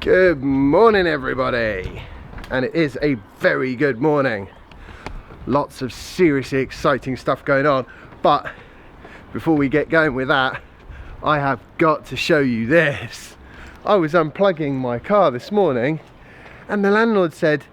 Good morning, everybody, and it is a very good morning. Lots of seriously exciting stuff going on, but before we get going with that, I have got to show you this. I was unplugging my car this morning and the landlord said,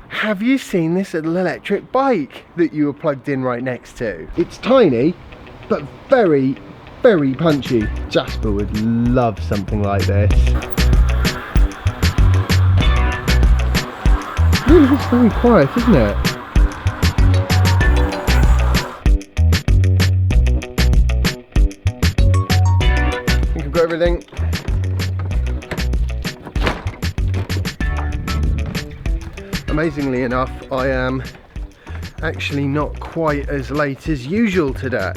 have you seen this little electric bike that you were plugged in right next to? It's tiny but very, very punchy. Jasper would love something like this. Really, it's very quiet, isn't it? I think I've got everything. Amazingly enough, I am actually not quite as late as usual today.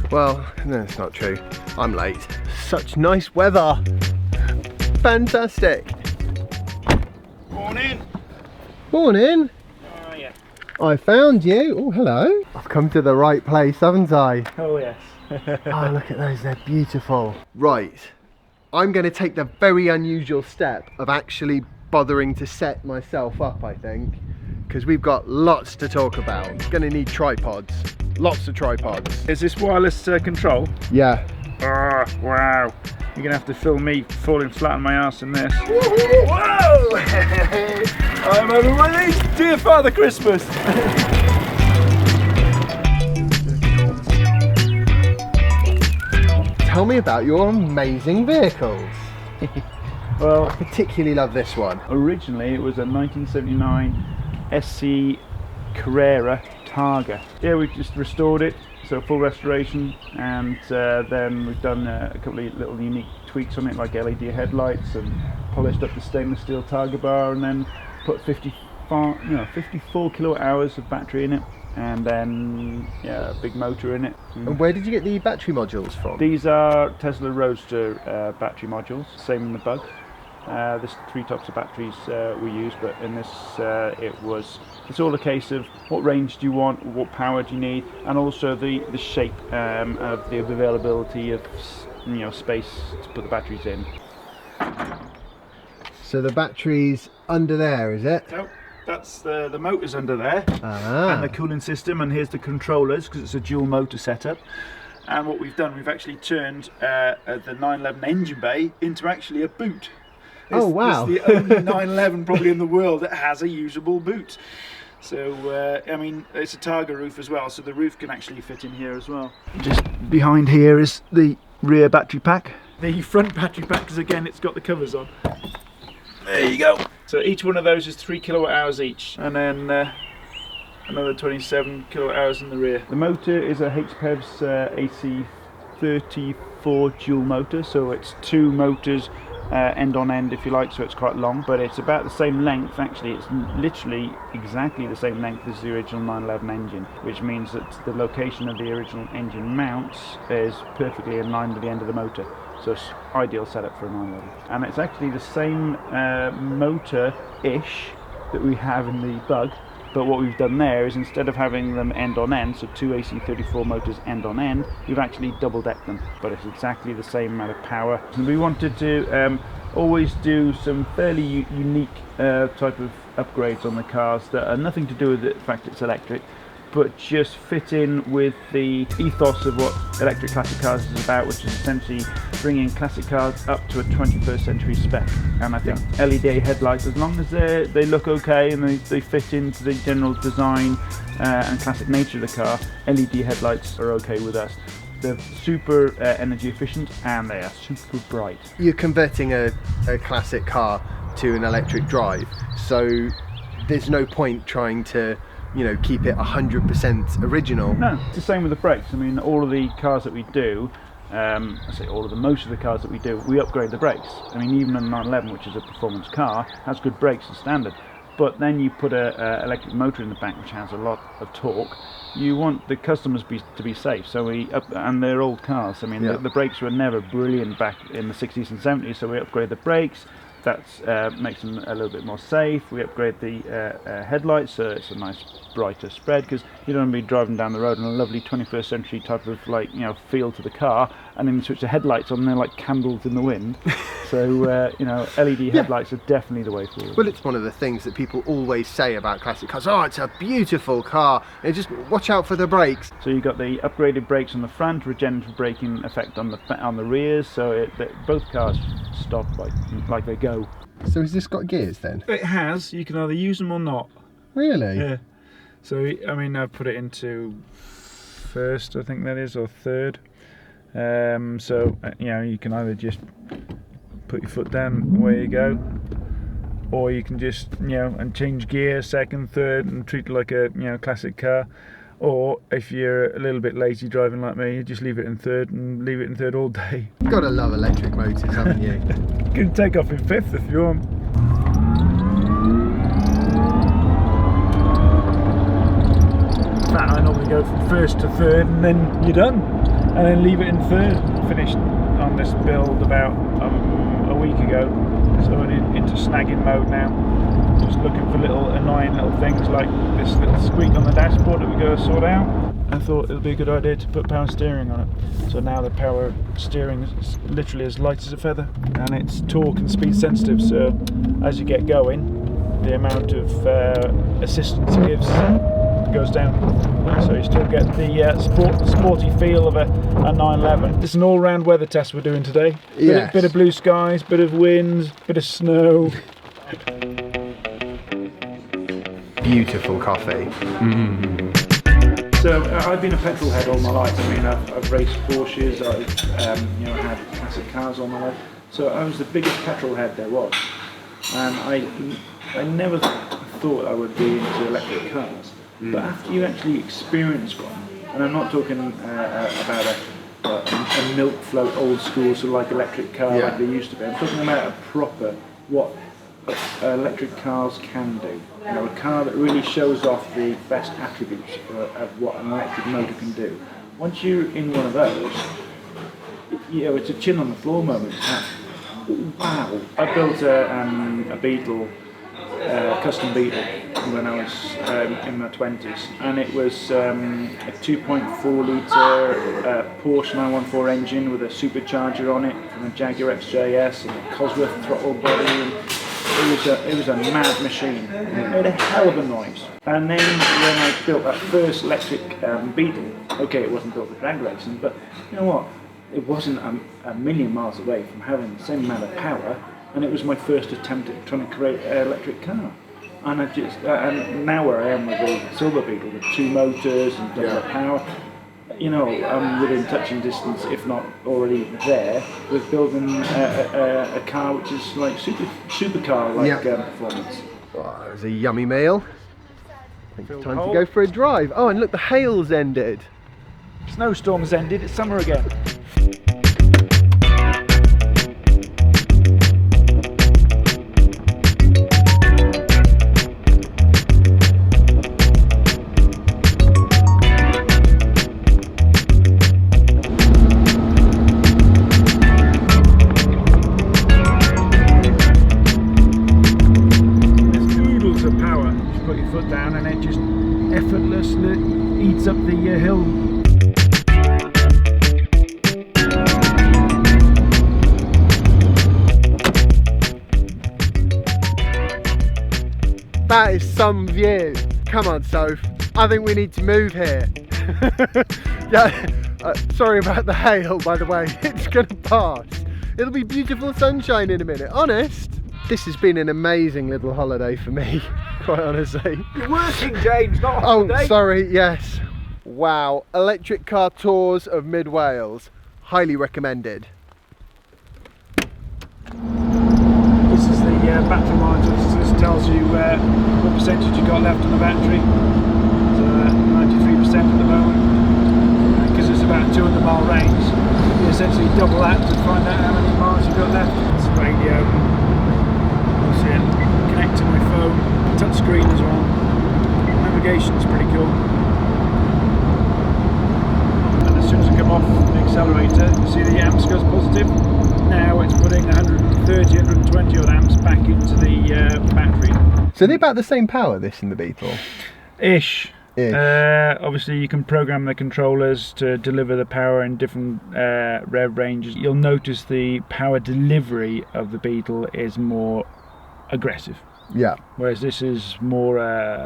Well, no, it's not true. I'm late. Such nice weather. Fantastic. Morning. Morning. Oh yeah. I found you. Oh, hello. I've come to the right place, haven't I? Oh yes. Oh, look at those. They're beautiful. Right. I'm going to take the very unusual step of actually bothering to set myself up, I think, because we've got lots to talk about. Going to need tripods. Lots of tripods. Is this wireless control? Yeah. Oh wow. You're gonna have to film me falling flat on my ass in this. Whoa! I'm over my knees. Dear Father Christmas. Tell me about your amazing vehicles. Well, I particularly love this one. originally it was a 1979 SC Carrera Targa. Yeah, we've just restored it, so full restoration, and then we've done a couple of little unique tweaks on it, like LED headlights, and polished up the stainless steel Targa bar, and then put 54 kilowatt hours of battery in it, and then a big motor in it. And where did you get the battery modules from? These are Tesla Roadster battery modules, same in the Bug. There's three types of batteries we use, but in this it's all a case of what range do you want, what power do you need, and also the shape of the availability of space to put the batteries in. So the battery's under there, is it? No, that's the motors under there, Ah. and the cooling system, and here's the controllers, because it's a dual motor setup. And what we've done, we've actually turned the 911 engine bay into actually a boot. Oh wow. It's the only 911 probably in the world that has a usable boot. So I mean, it's a Targa roof as well, so the roof can actually fit in here as well. Just behind here is the rear battery pack. The front battery pack, because again it's got the covers on. There you go. So each one of those is 3 kilowatt hours each, and then another 27 kilowatt hours in the rear. The motor is a HPEV's AC34 dual motor, so it's two motors end on end, if you like, so it's quite long, but it's about the same length. Actually, it's literally exactly the same length as the original 911 engine, which means that the location of the original engine mounts is perfectly in line with the end of the motor, so it's ideal setup for a 911. And it's actually the same motor-ish that we have in the Bug, but what we've done there is, instead of having them end on end, so two AC34 motors end on end, we've actually double decked them, but it's exactly the same amount of power. And we wanted to always do some fairly unique type of upgrades on the cars that are nothing to do with the fact it's electric, but just fit in with the ethos of what electric classic cars is about, which is essentially bringing classic cars up to a 21st century spec. And I think LED headlights, as long as they look okay and they fit into the general design and classic nature of the car, LED headlights are okay with us. They're super energy efficient, and they are super bright. You're converting a classic car to an electric drive, so there's no point trying to keep it 100% original. No, it's the same with the brakes. I mean, all of the cars that we do, most of the cars that we do, we upgrade the brakes. I mean, even a 911, which is a performance car, has good brakes as standard. But then you put a electric motor in the back, which has a lot of torque. You want the customers to be safe, so and they're old cars. I mean, the brakes were never brilliant back in the 60s and 70s, so we upgrade the brakes. That makes them a little bit more safe. We upgrade the headlights, so it's a nice brighter spread, because you don't want to be driving down the road in a lovely 21st century type of feel to the car, and then you switch the headlights on and they're like candles in the wind. So you know, LED headlights are definitely the way forward. Well, it's one of the things that people always say about classic cars. Oh, it's a beautiful car. And just watch out for the brakes. So you've got the upgraded brakes on the front, regenerative braking effect on the rears. So both cars stop like they go. So has this got gears then? It has. You can either use them or not. Really? Yeah. So I mean, I've put it into first, I think that is, or third. So you know, you can either just put your foot down, away you go, or you can just, you know, and change gear second, third, and treat it like a, you know, classic car. Or if you're a little bit lazy driving like me, you just leave it in third and leave it in third all day. You've got to love electric motors, haven't you? You can take off in fifth if you want. In fact, I normally go from first to third and then you're done, and then leave it in third. Finished on this build about a week ago, so I'm into snagging mode now. Just looking for annoying little things like this little squeak on the dashboard that we got to sort out. I thought it would be a good idea to put power steering on it. So now the power steering is literally as light as a feather, and it's torque and speed sensitive, so as you get going, the amount of assistance it gives goes down. So you still get the sporty feel of a 911. It's an all-round weather test we're doing today. Yes. Bit of blue skies, bit of winds, bit of snow. Beautiful coffee. So I've been a petrol head all my life. I mean, I've raced Porsches, I've you know, had classic cars all my life. So I was the biggest petrol head there was, and I never thought I would be into electric cars. But after you actually experience one, and I'm not talking about a milk float old school sort of like electric car like they used to be. I'm talking about a proper what electric cars can do. You know, a car that really shows off the best attributes of what an electric motor can do. Once you're in one of those, you know, it's a chin on the floor moment. Wow! I built a Beetle, custom Beetle, when I was in my 20s, and it was a 2.4 litre Porsche 914 engine with a supercharger on it from a Jaguar XJS and a Cosworth throttle body. And it was a mad machine. It made a hell of a noise. And then when I built that first electric Beetle, okay, it wasn't built for drag racing, but you know what? It wasn't a million miles away from having the same amount of power, and it was my first attempt at trying to create an electric car. And I just, and now where I am with the Silver Beetle with 2 motors and double the power, you know, I'm within touching distance, if not already there, with building a car which is like supercar like performance. Oh, that was a yummy meal. I think it's time to go for a drive. Oh, and look, the hail's ended. Snowstorm's ended, it's summer again. Eats up the hill. That is some view. Come on, Soph. I think we need to move here. Yeah. Sorry about the hail, by the way. It's gonna pass. It'll be beautiful sunshine in a minute. Honest. This has been an amazing little holiday for me, quite honestly. You're working, James, not a holiday. Oh, sorry, yes. Wow, electric car tours of Mid Wales, highly recommended. This is the battery monitor. This tells you what percentage you got left on the battery. It's 93% at the moment. Because it's about a 200-mile range, you essentially double that to find out how many miles you've got left. It's radio. Connect to my phone, touch screen as well. Navigation's pretty cool. And as soon as I come off the accelerator, you see the amps goes positive. Now it's putting 130, 120 odd amps back into the battery. So they're about the same power, this and the Beetle? Ish. Obviously you can program the controllers to deliver the power in different rev ranges. You'll notice the power delivery of the Beetle is more aggressive, Yeah. whereas this is more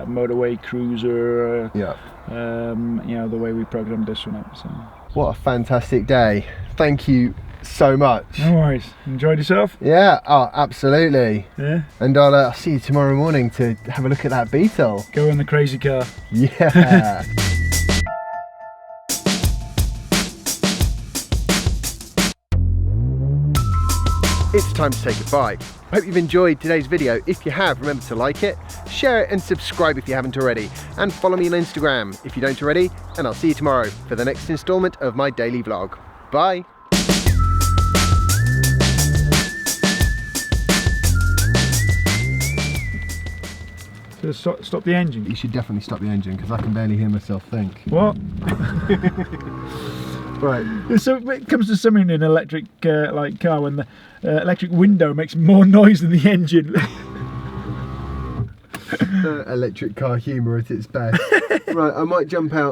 motorway cruiser. Yeah. You know, the way we programmed this one up. So What a fantastic day. Thank you so much. no worries. Enjoyed yourself? Yeah, oh, absolutely. Yeah. And I'll see you tomorrow morning to have a look at that Beetle. Go in the crazy car. Yeah. It's time to say goodbye. Hope you've enjoyed today's video. If you have, remember to like it, share it and subscribe if you haven't already. And follow me on Instagram if you don't already. And I'll see you tomorrow for the next installment of my daily vlog. Bye. So stop the engine. You should definitely stop the engine because I can barely hear myself think. What? Right. So it comes to something in an electric like car when the electric window makes more noise than the engine. Electric car humour at its best. Right, I might jump out.